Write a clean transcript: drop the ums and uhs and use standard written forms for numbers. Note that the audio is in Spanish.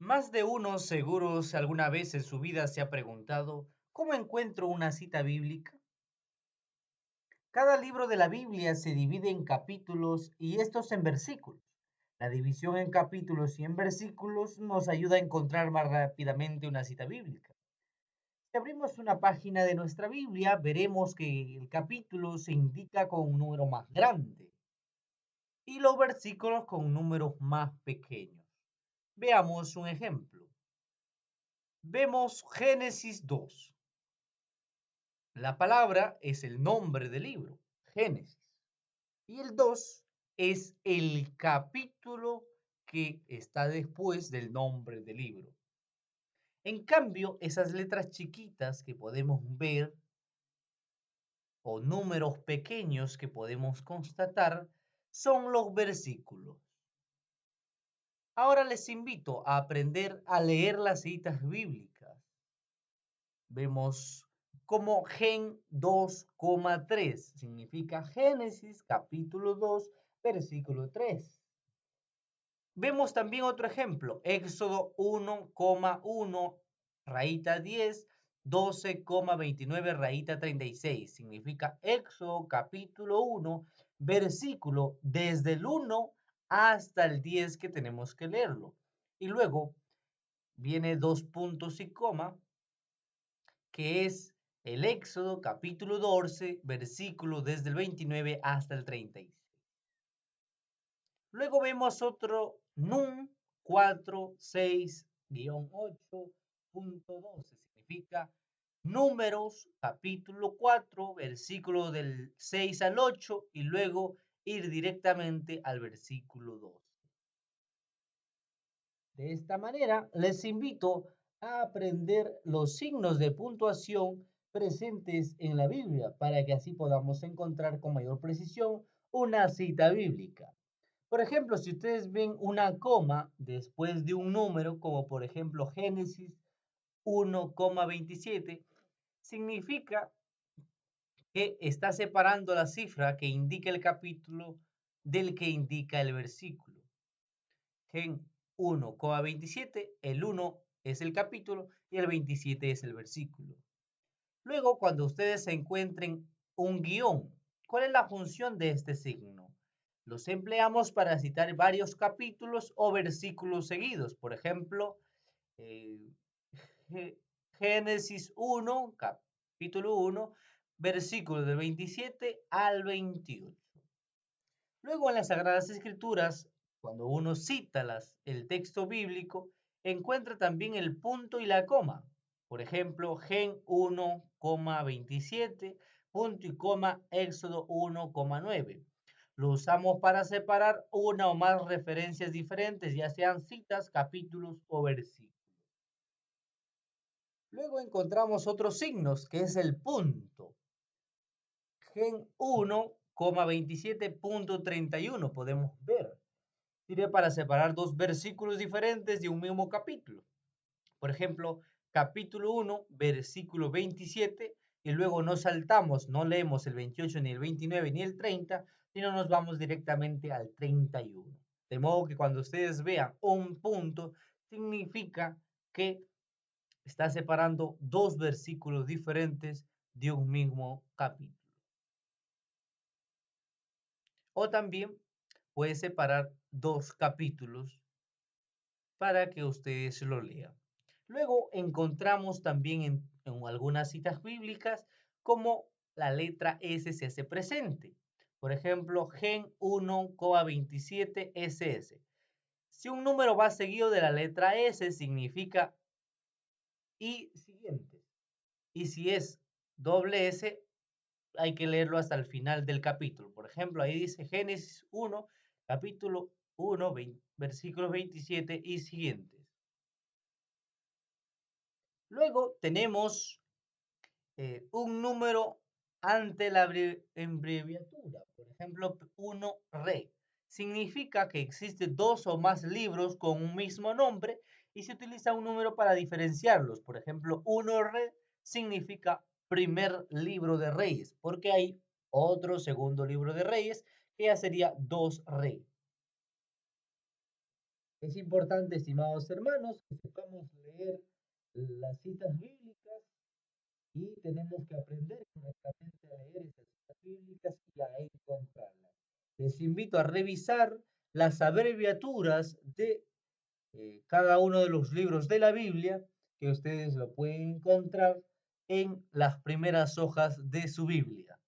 Más de uno seguro alguna vez en su vida se ha preguntado, ¿cómo encuentro una cita bíblica? Cada libro de la Biblia se divide en capítulos y estos en versículos. La división en capítulos y en versículos nos ayuda a encontrar más rápidamente una cita bíblica. Si abrimos una página de nuestra Biblia, veremos que el capítulo se indica con un número más grande y los versículos con números más pequeños. Veamos un ejemplo. Vemos Génesis 2. La palabra es el nombre del libro, Génesis. Y el 2 es el capítulo que está después del nombre del libro. En cambio, esas letras chiquitas que podemos ver o números pequeños que podemos constatar son los versículos. Ahora les invito a aprender a leer las citas bíblicas. Vemos como Gen 2,3 significa Génesis capítulo 2, versículo 3. Vemos también otro ejemplo, Éxodo 1,1, rayita 10, 12,29, rayita 36. Significa Éxodo capítulo 1, versículo desde el 1 hasta el 10 que tenemos que leerlo. Y luego viene dos puntos y coma, que es el Éxodo capítulo 12, versículo desde el 29 hasta el 36. Luego vemos otro NUM 46-8.12, significa Números capítulo 4, versículo del 6 al 8 y luego ir directamente al versículo 12. De esta manera, les invito a aprender los signos de puntuación presentes en la Biblia para que así podamos encontrar con mayor precisión una cita bíblica. Por ejemplo, si ustedes ven una coma después de un número, como por ejemplo Génesis 1,27, significa que está separando la cifra que indica el capítulo del que indica el versículo. Gen 1,27, el 1 es el capítulo y el 27 es el versículo. Luego, cuando ustedes encuentren un guión, ¿cuál es la función de este signo? Los empleamos para citar varios capítulos o versículos seguidos. Por ejemplo, eh, Génesis 1, capítulo 1, versículos del 27 al 28. Luego en las Sagradas Escrituras, cuando uno cita el texto bíblico, encuentra también el punto y la coma. Por ejemplo, Gen 1,27, punto y coma, Éxodo 1,9. Lo usamos para separar una o más referencias diferentes, ya sean citas, capítulos o versículos. Luego encontramos otros signos, que es el punto. Gen 1,27.31 podemos ver. Sirve para separar dos versículos diferentes de un mismo capítulo. Por ejemplo, capítulo 1, versículo 27, y luego no saltamos, no leemos el 28 ni el 29 ni el 30, sino nos vamos directamente al 31. De modo que cuando ustedes vean un punto, significa que está separando dos versículos diferentes de un mismo capítulo. O también puede separar dos capítulos para que ustedes lo lean. Luego encontramos también en algunas citas bíblicas cómo la letra S se hace presente. Por ejemplo, Gen 1,27 SS. Si un número va seguido de la letra S, significa y siguiente. Y si es doble S, hay que leerlo hasta el final del capítulo. Por ejemplo, ahí dice Génesis 1, capítulo 1, versículos 27 y siguientes. Luego tenemos un número ante la abreviatura. Por ejemplo, 1 re. Significa que existen dos o más libros con un mismo nombre y se utiliza un número para diferenciarlos. Por ejemplo, 1 re significa primer libro de Reyes, porque hay otro segundo libro de Reyes que ya sería 2 re. Es importante, estimados hermanos, que sepamos leer las citas bíblicas y tenemos que aprender correctamente a leer esas citas bíblicas y a encontrarlas. Les invito a revisar las abreviaturas de cada uno de los libros de la Biblia, que ustedes lo pueden encontrar en las primeras hojas de su Biblia.